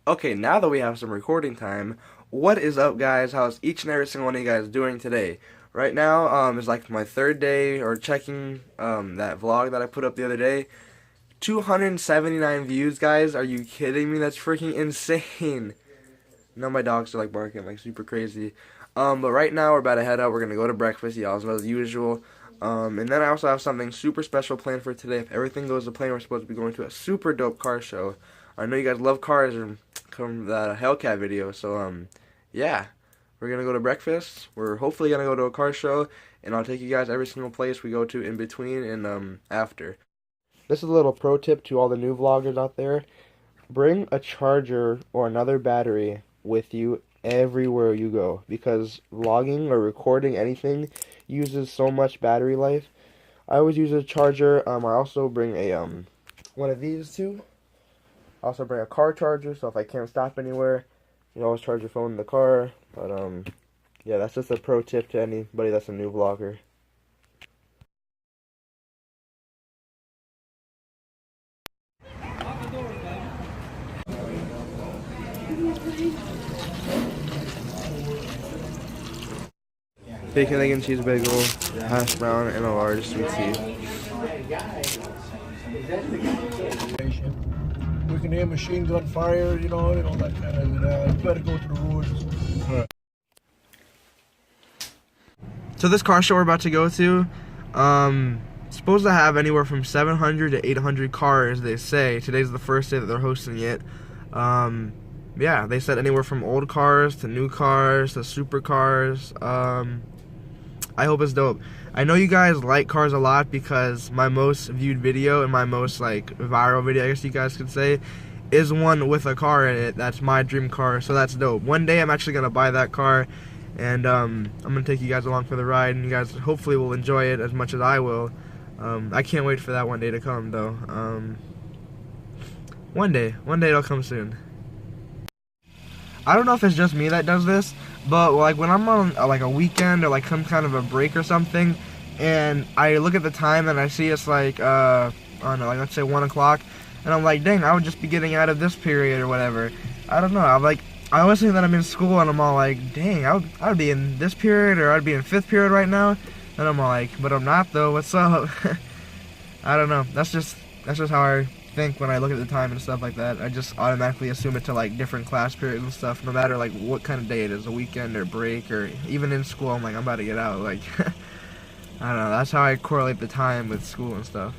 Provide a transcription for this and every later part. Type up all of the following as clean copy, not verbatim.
Okay, now that we have some recording time, what is up, guys? How's each and every single one of you guys doing today? Right now, is like my third day or checking that vlog that I put up the other day. 279 views, guys. Are you kidding me? That's freaking insane. Now my dogs are like barking like super crazy. But right now we're about to head out. We're gonna go to breakfast, y'all, as usual. And then I also have something super special planned for today. If everything goes to plan, we're supposed to be going to a super dope car show. I know you guys love cars from that Hellcat video, so yeah, we're gonna go to breakfast. We're hopefully gonna go to a car show, and I'll take you guys every single place we go to in between and after. This is a little pro tip to all the new vloggers out there. Bring a charger or another battery with you everywhere you go, because vlogging or recording anything uses so much battery life. I always use a charger. I also bring a one of these too. I also bring a car charger, so if I can't stop anywhere, you can always charge your phone in the car. But yeah, that's just a pro tip to anybody that's a new vlogger. Bacon, egg, and cheese bagel, hash brown, and a large sweet tea. We can hear machine gun fire, you know that kind of, you better go to the roads. So this car show we're about to go to, supposed to have anywhere from 700 to 800 cars, they say. Today's the first day that they're hosting it. Yeah, they said anywhere from old cars to new cars to supercars. I hope it's dope. I know you guys like cars a lot because my most viewed video and my most like viral video, I guess you guys could say, is one with a car in it. That's my dream car, so that's dope. One day I'm actually gonna buy that car, and I'm gonna take you guys along for the ride, and you guys hopefully will enjoy it as much as I will. I can't wait for that one day to come, though. One day it'll come soon. I don't know if it's just me that does this, but like when I'm on like a weekend or like some kind of a break or something, and I look at the time and I see it's like I don't know, like let's say 1 o'clock, and I'm like, dang, I would just be getting out of this period or whatever. I don't know. I always think that I'm in school and I'm all like, dang, I would be in this period, or I'd be in 5th period right now, and I'm all like, but I'm not though. What's up? I don't know. That's just how I think when I look at the time and stuff like that. I just automatically assume it to like different class periods and stuff, no matter like what kind of day it is, a weekend or break, or even in school. I'm like, I'm about to get out. Like, I don't know. That's how I correlate the time with school and stuff.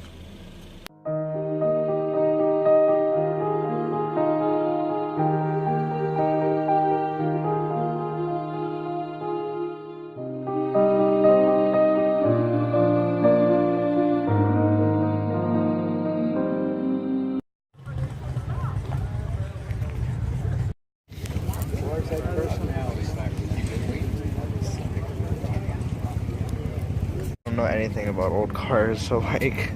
I don't know anything about old cars, so like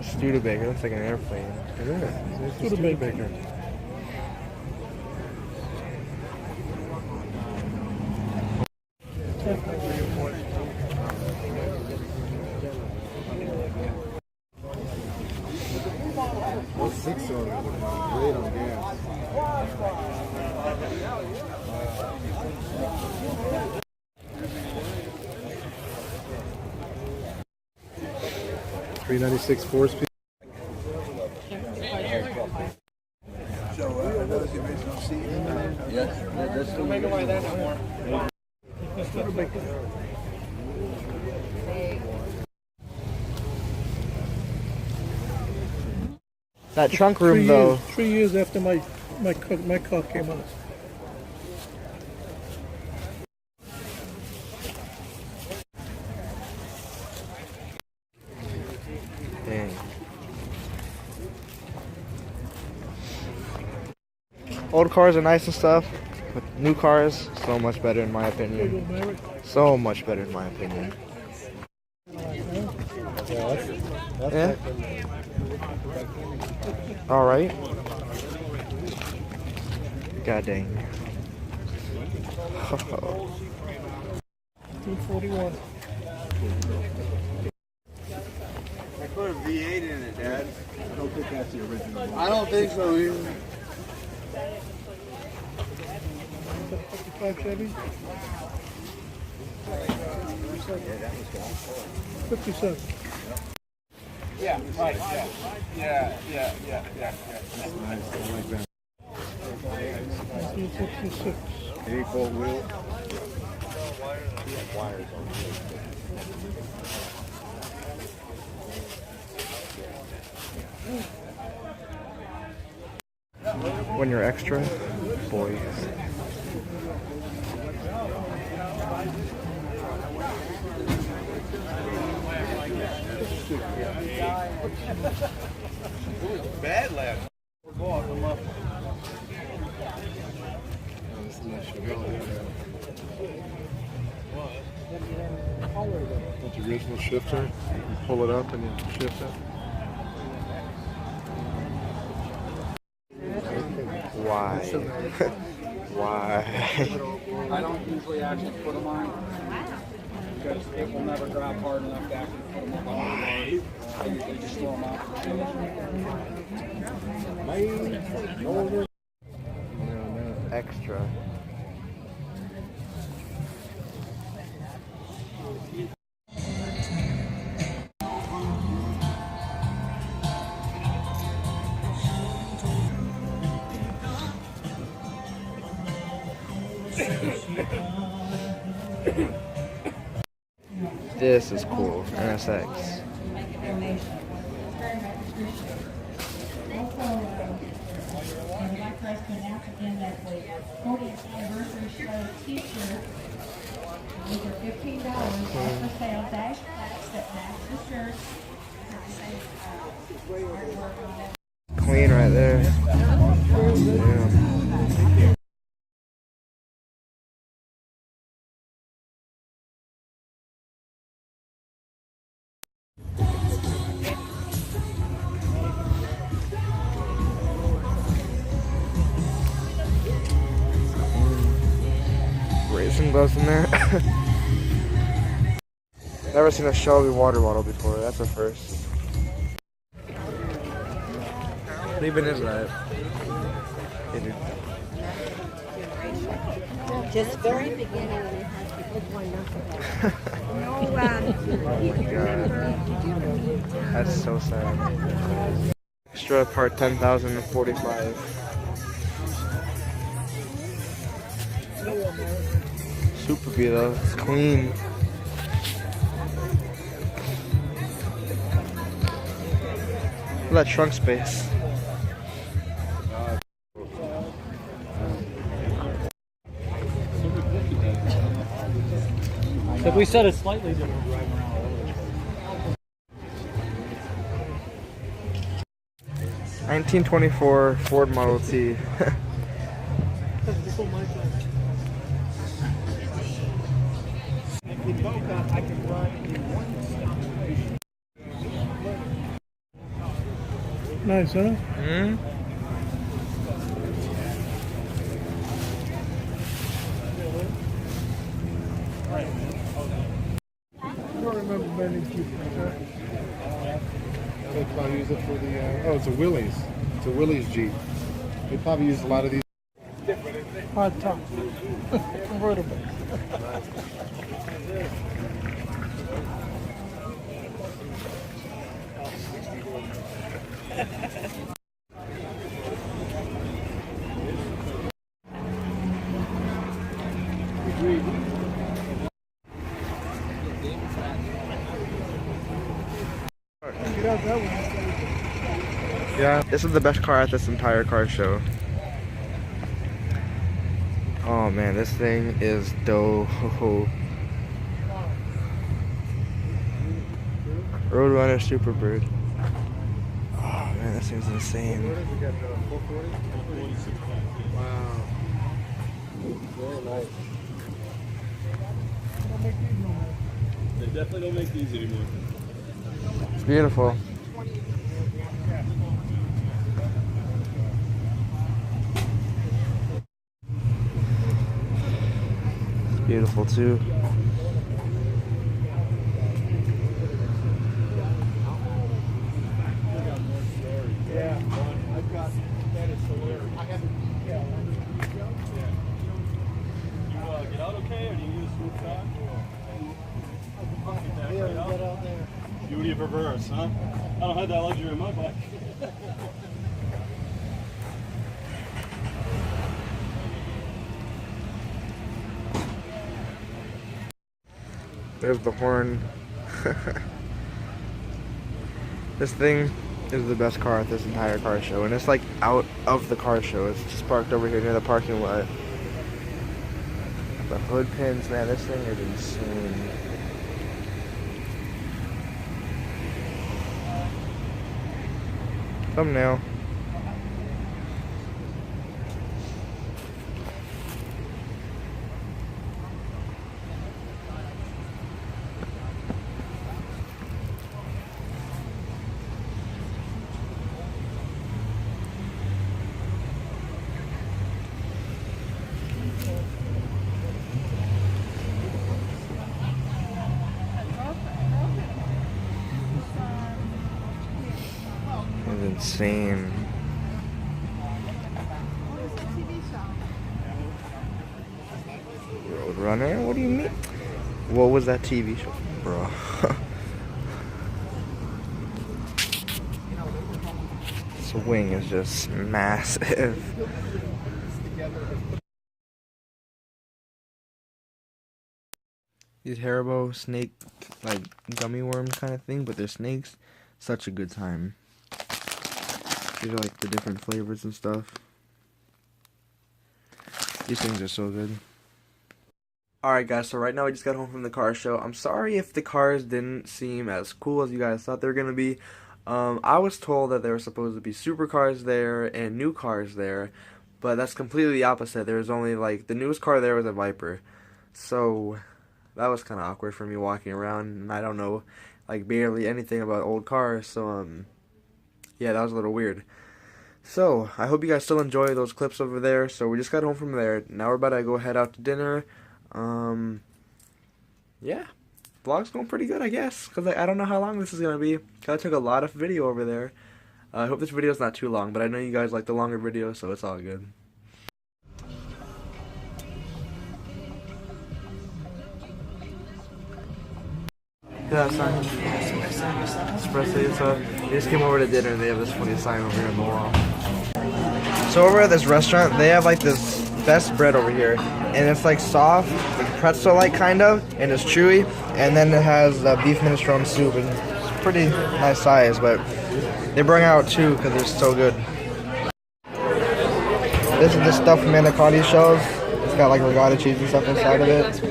Studebaker looks like an airplane. It is. Studebaker. Great on gas. .396 4-speed. That trunk room though. 3 years after my car came out. Dang. Old cars are nice and stuff, But new cars, so much better in my opinion. So much better in my opinion. Yeah. All right. God dang. 241. I put a V8 in it, Dad. I don't think that's the original. I don't think so either. 55 Chevy? 57. Yeah, right, yeah. Nice, I like that. 1966. 8-bolt wheel. When you're extra, boy. Bad left. That's the original shifter. You pull it up and you shift it. Why? Why? I don't usually actually put them on because it will never drop hard enough to actually put them on the hard. I usually just throw them out. Extra. This is cool. NSX. These are $15 off the sale dash packs that match the shirt. Clean right there. Yeah. Racing gloves in there. Never seen a Shelby water bottle before. That's a first. What even is that? Just very beginning when it has the big one. Oh my god. That's so sad. Extra part 10,045. Super B though, it's clean. Look at that trunk space. If we set it slightly different. 1924 Ford Model T. Nice, huh? Hmm? I don't remember many Jeeps like that. They probably use it for the, oh, it's a Willys. It's a Willys Jeep. They probably use a lot of these. Hard top. Convertible. Get out that one. Yeah, this is the best car at this entire car show. Oh man, this thing is dope. Roadrunner Superbird. Oh man, this thing's insane. Wow. Very nice. They definitely don't make these anymore. It's beautiful. It's beautiful too. Yeah, I've got that is hilarious. I haven't. Yeah. You get out okay, or do you use smooth stock? Get out there. Beauty of reverse, huh? I don't have that luxury in my bike. There's the horn. This thing is the best car at this entire car show, and it's like out of the car show. It's just parked over here near the parking lot. The hood pins, man, this thing is insane. Thumbnail. It's insane. Roadrunner? What do you mean? What was that TV show, bro? This wing is just massive. These Haribo snake, like gummy worms kind of thing, but they're snakes. Such a good time. These are like the different flavors and stuff. These things are so good. Alright guys, so right now we just got home from the car show. I'm sorry if the cars didn't seem as cool as you guys thought they were going to be. I was told that there were supposed to be supercars there and new cars there, but that's completely the opposite. There was only like, the newest car there was a Viper. So that was kind of awkward for me walking around, and I don't know like barely anything about old cars, so yeah, that was a little weird. So I hope you guys still enjoy those clips over there. So we just got home from there. Now we're about to go head out to dinner. Yeah, vlog's going pretty good, I guess, because I don't know how long this is gonna be. I took a lot of video over there. I hope this video is not too long, but I know you guys like the longer videos, so it's all good. Yeah, sign. Espresso. So we just came over to dinner and they have this funny sign over here on the wall. So over at this restaurant, they have like this best bread over here, and it's like soft, like pretzel-like kind of, and it's chewy. And then it has beef minestrone soup, and it's pretty nice size. But they bring out two because they're so good. This is the stuffed manicotti shells. It's got like ricotta cheese and stuff inside of it.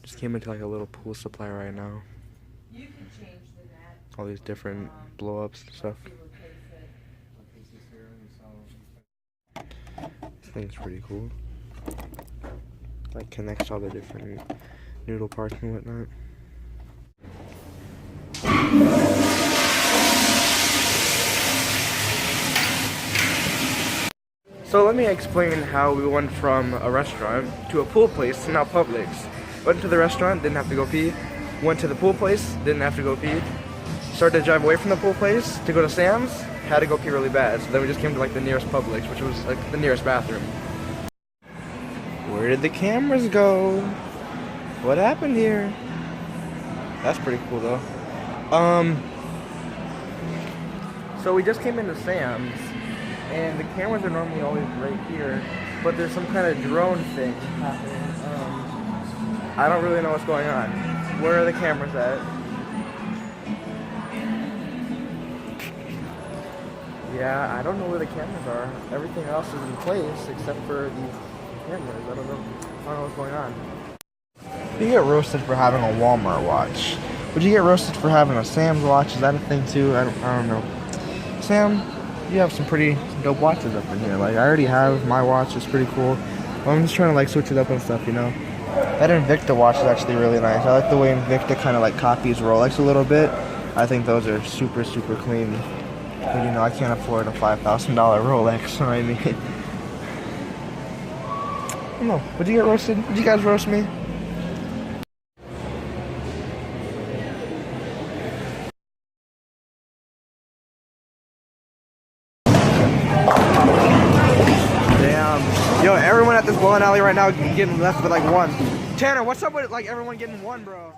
Just came into like a little pool supply right now. All these different blow-ups and stuff. This thing's pretty cool. Like connects all the different noodle parts and whatnot. So let me explain how we went from a restaurant to a pool place to now Publix. Went to the restaurant, didn't have to go pee. Went to the pool place, didn't have to go pee. Started to drive away from the pool place to go to Sam's, had to go pee really bad. So then we just came to like the nearest Publix, which was like the nearest bathroom. Where did the cameras go? What happened here? That's pretty cool though. So we just came into Sam's, and the cameras are normally always right here, but there's some kind of drone thing happening. I don't really know what's going on. Where are the cameras at? Yeah, I don't know where the cameras are. Everything else is in place except for these cameras. I don't know what's going on. You get roasted for having a Walmart watch. Would you get roasted for having a Sam's watch? Is that a thing too? I don't know. Sam, you have some pretty dope watches up in here. Like I already have my watch, it's pretty cool. I'm just trying to like switch it up and stuff, you know. That Invicta watch is actually really nice. I like the way Invicta kind of like copies Rolex a little bit. I think those are super clean. But you know, I can't afford a $5,000 Rolex, so I mean. I don't know. Would you get roasted? Would you guys roast me? Damn. Yo, everyone at this bowling alley right now getting left with like one. Tanner, what's up with like everyone getting one, bro?